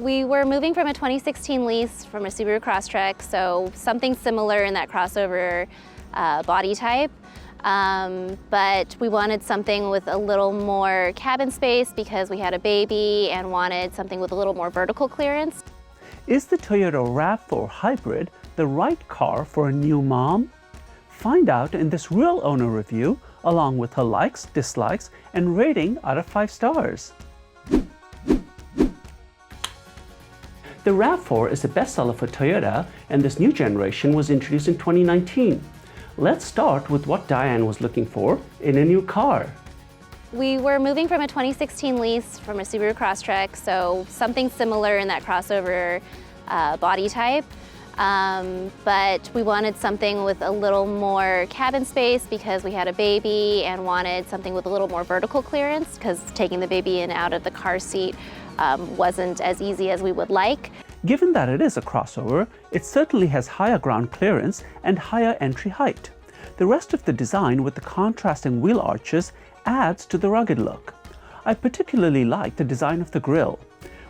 We were moving from a 2016 lease from a Subaru Crosstrek, so something similar in that crossover body type. But we wanted something with a little more cabin space because we had a baby and wanted something with a little more vertical clearance. Is the Toyota RAV4 Hybrid the right car for a new mom? Find out in this real owner review, along with her likes, dislikes, and rating out of 5 stars. The RAV4 is a bestseller for Toyota, and this new generation was introduced in 2019. Let's start with what Diane was looking for in a new car. We were moving from a 2016 lease from a Subaru Crosstrek, so something similar in that crossover body type. But we wanted something with a little more cabin space because we had a baby and wanted something with a little more vertical clearance because taking the baby in and out of the car seat wasn't as easy as we would like. Given that it is a crossover, it certainly has higher ground clearance and higher entry height. The rest of the design with the contrasting wheel arches adds to the rugged look. I particularly like the design of the grille.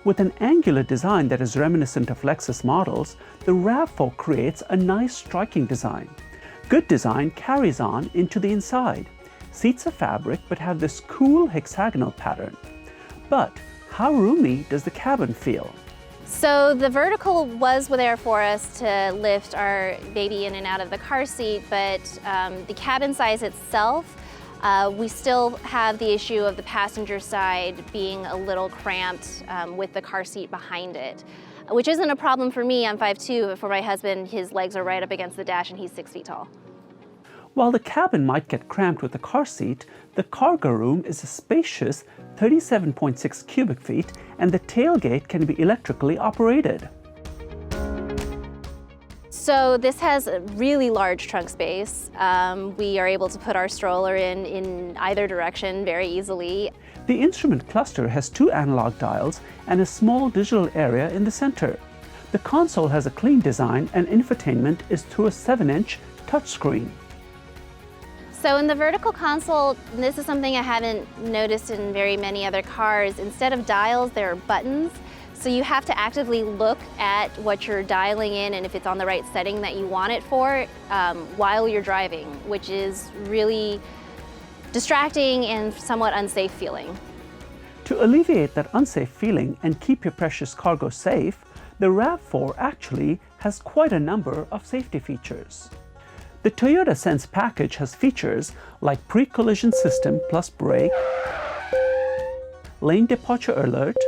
With an angular design that is reminiscent of Lexus models, the RAV4 creates a nice striking design. Good design carries on into the inside. Seats are fabric but have this cool hexagonal pattern. But how roomy does the cabin feel? So the vertical was there for us to lift our baby in and out of the car seat, but the cabin size itself, we still have the issue of the passenger side being a little cramped with the car seat behind it, which isn't a problem for me. I'm 5'2", but for my husband, his legs are right up against the dash and he's 6 feet tall. While the cabin might get cramped with the car seat, the cargo room is a spacious 37.6 cubic feet and the tailgate can be electrically operated. So this has a really large trunk space. We are able to put our stroller in either direction very easily. The instrument cluster has 2 analog dials and a small digital area in the center. The console has a clean design and infotainment is through a 7-inch touchscreen. So in the vertical console, this is something I haven't noticed in very many other cars. Instead of dials, there are buttons. So you have to actively look at what you're dialing in and if it's on the right setting that you want it for while you're driving, which is really distracting and somewhat unsafe feeling. To alleviate that unsafe feeling and keep your precious cargo safe, the RAV4 actually has quite a number of safety features. The Toyota Sense package has features like pre-collision system plus brake, lane departure alert,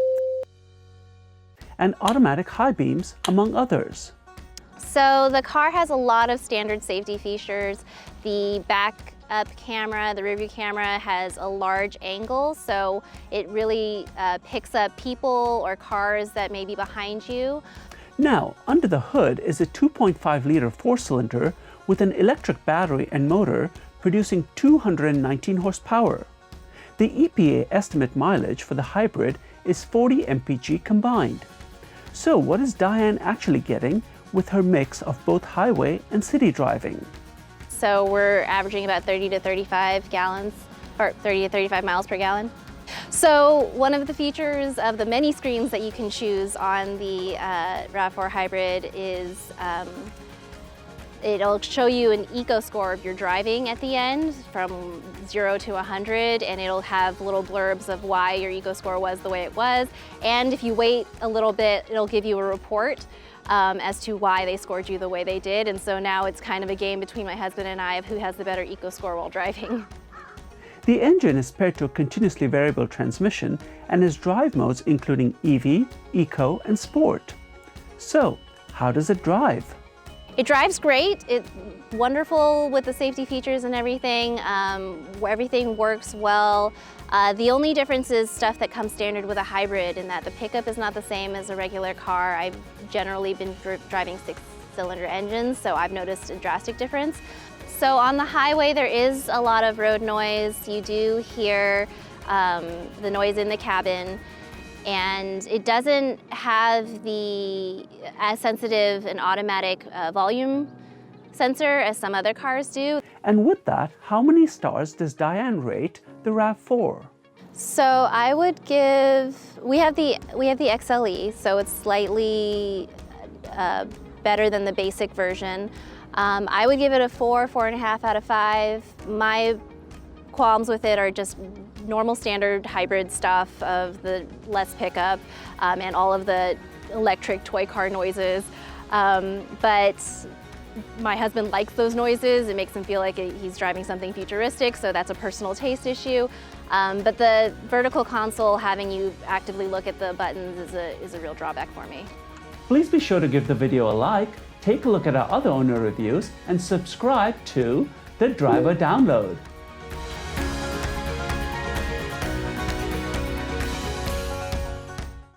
and automatic high beams, among others. So the car has a lot of standard safety features. The backup camera, the rear view camera has a large angle, so it really picks up people or cars that may be behind you. Now, under the hood is a 2.5-liter 4-cylinder with an electric battery and motor producing 219 horsepower. The EPA estimate mileage for the hybrid is 40 mpg combined. So what is Diane actually getting with her mix of both highway and city driving? So we're averaging about 30 to 35 gallons, or 30 to 35 miles per gallon. So one of the features of the many screens that you can choose on the RAV4 Hybrid is it'll show you an eco score of your driving at the end from 0 to 100, and it'll have little blurbs of why your eco score was the way it was. And if you wait a little bit, it'll give you a report as to why they scored you the way they did. And so now it's kind of a game between my husband and I of who has the better eco score while driving. The engine is paired to a continuously variable transmission and has drive modes including EV, Eco, and Sport. So, how does it drive? It drives great. It's wonderful with the safety features and everything. Everything works well. The only difference is stuff that comes standard with a hybrid in that the pickup is not the same as a regular car. I've generally been driving 6-cylinder engines, so I've noticed a drastic difference. So on the highway, there is a lot of road noise. You do hear the noise in the cabin, and it doesn't have as sensitive an automatic volume sensor as some other cars do. And with that, how many stars does Diane rate the RAV4? So I would give, we have the XLE, so it's slightly better than the basic version. I would give it a 4.5 out of 5. My qualms with it are just normal standard hybrid stuff of the less pickup and all of the electric toy car noises. But my husband likes those noises. It makes him feel like he's driving something futuristic, so that's a personal taste issue. But the vertical console, having you actively look at the buttons, is a real drawback for me. Please be sure to give the video a like, take a look at our other owner reviews, and subscribe to The Driver Download.